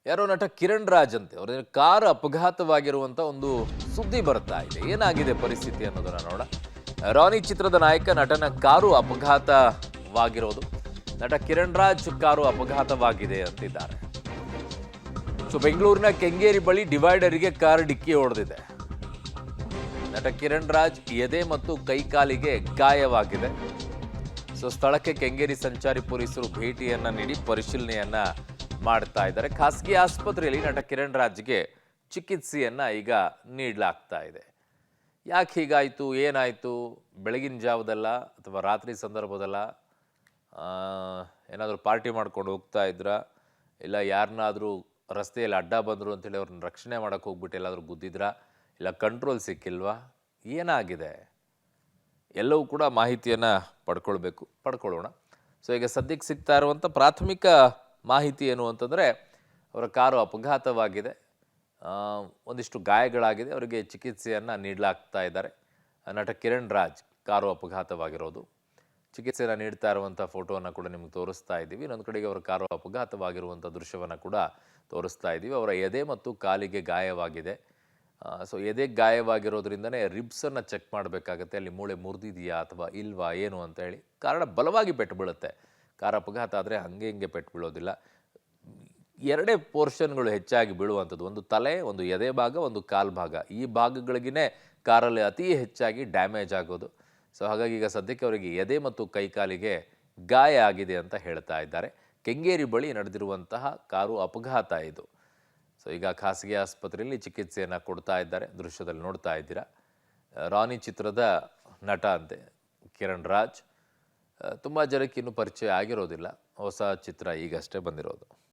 ಯಾರೋ ನಟ ಕಿರಣ್ ರಾಜ್ ಅಂತೆ ಅವರ ಕಾರ್ ಅಪಘಾತವಾಗಿರುವಂತ ಒಂದು ಸುದ್ದಿ ಬರ್ತಾ ಇದೆ. ಏನಾಗಿದೆ ಪರಿಸ್ಥಿತಿ ಅನ್ನೋದನ್ನ ನೋಡ. ರಾನಿ ಚಿತ್ರದ ನಾಯಕ ನಟನ ಕಾರು ಅಪಘಾತವಾಗಿರೋದು. ನಟ ಕಿರಣ್ ರಾಜ್ ಕಾರು ಅಪಘಾತವಾಗಿದೆ ಅಂತಿದ್ದಾರೆ. ಸೊ ಬೆಂಗಳೂರಿನ ಕೆಂಗೇರಿ ಬಳಿ ಡಿವೈಡರ್ಗೆ ಕಾರ್ ಡಿಕ್ಕಿ ಹೊಡೆದಿದೆ. ನಟ ಕಿರಣ್ ರಾಜ್ ಎದೆ ಮತ್ತು ಕೈಕಾಲಿಗೆ ಗಾಯವಾಗಿದೆ. ಸೊ ಸ್ಥಳಕ್ಕೆ ಕೆಂಗೇರಿ ಸಂಚಾರಿ ಪೊಲೀಸರು ಭೇಟಿಯನ್ನ ನೀಡಿ ಪರಿಶೀಲನೆಯನ್ನ ಮಾಡ್ತಾ ಇದ್ದಾರೆ. ಖಾಸಗಿ ಆಸ್ಪತ್ರೆಯಲ್ಲಿ ನಟ ಕಿರಣ್ ರಾಜ್ಗೆ ಚಿಕಿತ್ಸೆಯನ್ನ ಈಗ ನೀಡಲಾಗ್ತಾ ಇದೆ. ಯಾಕೆ ಹೀಗಾಯಿತು, ಏನಾಯಿತು, ಬೆಳಗಿನ ಜಾವದಲ್ಲ ಅಥವಾ ರಾತ್ರಿ ಸಂದರ್ಭದಲ್ಲ, ಏನಾದರೂ ಪಾರ್ಟಿ ಮಾಡ್ಕೊಂಡು ಹೋಗ್ತಾ ಇದ್ರ, ಇಲ್ಲ ಯಾರನ್ನಾದರೂ ರಸ್ತೆಯಲ್ಲಿ ಅಡ್ಡ ಬಂದರು ಅಂತೇಳಿ ಅವ್ರನ್ನ ರಕ್ಷಣೆ ಮಾಡೋಕ್ಕೆ ಹೋಗ್ಬಿಟ್ಟು ಎಲ್ಲಾದರೂ ಗುದ್ದಿದ್ರ, ಇಲ್ಲ ಕಂಟ್ರೋಲ್ ಸಿಕ್ಕಿಲ್ವಾ, ಏನಾಗಿದೆ ಎಲ್ಲವೂ ಕೂಡ ಮಾಹಿತಿಯನ್ನು ಪಡ್ಕೊಳ್ಳೋಣ. ಸೊ ಈಗ ಸದ್ಯಕ್ಕೆ ಸಿಗ್ತಾ ಇರುವಂಥ ಪ್ರಾಥಮಿಕ ಮಾಹಿತಿ ಏನು ಅಂತಂದರೆ ಅವರ ಕಾರು ಅಪಘಾತವಾಗಿದೆ, ಒಂದಿಷ್ಟು ಗಾಯಗಳಾಗಿದೆ, ಅವರಿಗೆ ಚಿಕಿತ್ಸೆಯನ್ನು ನೀಡಲಾಗ್ತಾ ಇದ್ದಾರೆ. ನಟ ಕಿರಣ್ ರಾಜ್ ಕಾರು ಅಪಘಾತವಾಗಿರೋದು, ಚಿಕಿತ್ಸೆಯನ್ನು ನೀಡ್ತಾ ಇರುವಂಥ ಫೋಟೋವನ್ನು ಕೂಡ ನಿಮ್ಗೆ ತೋರಿಸ್ತಾ ಇದ್ದೀವಿ. ಇನ್ನೊಂದು ಕಡೆಗೆ ಅವರ ಕಾರು ಅಪಘಾತವಾಗಿರುವಂಥ ದೃಶ್ಯವನ್ನು ಕೂಡ ತೋರಿಸ್ತಾ ಇದ್ದೀವಿ. ಅವರ ಎದೆ ಮತ್ತು ಕಾಲಿಗೆ ಗಾಯವಾಗಿದೆ. ಸೊ ಎದೆಗೆ ಗಾಯವಾಗಿರೋದ್ರಿಂದನೇ ರಿಬ್ಸನ್ನು ಚೆಕ್ ಮಾಡಬೇಕಾಗತ್ತೆ, ಅಲ್ಲಿ ಮೂಳೆ ಮುರಿದಿದೆಯಾ ಅಥವಾ ಇಲ್ವಾ ಏನು ಅಂತ ಹೇಳಿ. ಕಾರಣ ಬಲವಾಗಿ ಪೆಟ್ಟು ಬೀಳುತ್ತೆ. ಕಾರ್ ಅಪಘಾತ ಆದರೆ ಹಿಂಗೆ ಪೆಟ್ಟು ಬೀಳೋದಿಲ್ಲ. ಎರಡೇ ಪೋರ್ಷನ್ಗಳು ಹೆಚ್ಚಾಗಿ ಬೀಳುವಂಥದ್ದು, ಒಂದು ತಲೆ, ಒಂದು ಎದೆ ಭಾಗ, ಒಂದು ಕಾಲು ಭಾಗ. ಈ ಭಾಗಗಳಿಗೇ ಕಾರಲ್ಲಿ ಅತಿ ಹೆಚ್ಚಾಗಿ ಡ್ಯಾಮೇಜ್ ಆಗೋದು. ಸೊ ಹಾಗಾಗಿ ಈಗ ಸದ್ಯಕ್ಕೆ ಅವರಿಗೆ ಎದೆ ಮತ್ತು ಕೈಕಾಲಿಗೆ ಗಾಯ ಆಗಿದೆ ಅಂತ ಹೇಳ್ತಾ ಇದ್ದಾರೆ. ಕೆಂಗೇರಿ ಬಳಿ ನಡೆದಿರುವಂತಹ ಕಾರು ಅಪಘಾತ ಇದು. ಸೊ ಈಗ ಖಾಸಗಿ ಆಸ್ಪತ್ರೆಯಲ್ಲಿ ಚಿಕಿತ್ಸೆಯನ್ನು ಕೊಡ್ತಾ ಇದ್ದಾರೆ. ದೃಶ್ಯದಲ್ಲಿ ನೋಡ್ತಾ ಇದ್ದೀರಾ. ರಾನಿ ಚಿತ್ರದ ನಟ ಅಂತೆ ಕಿರಣ್ ರಾಜ್. ತುಂಬ ಜನಕ್ಕೆ ಇನ್ನೂ ಪರಿಚಯ ಆಗಿರೋದಿಲ್ಲ, ಹೊಸ ಚಿತ್ರ ಈಗಷ್ಟೇ ಬಂದಿರೋದು.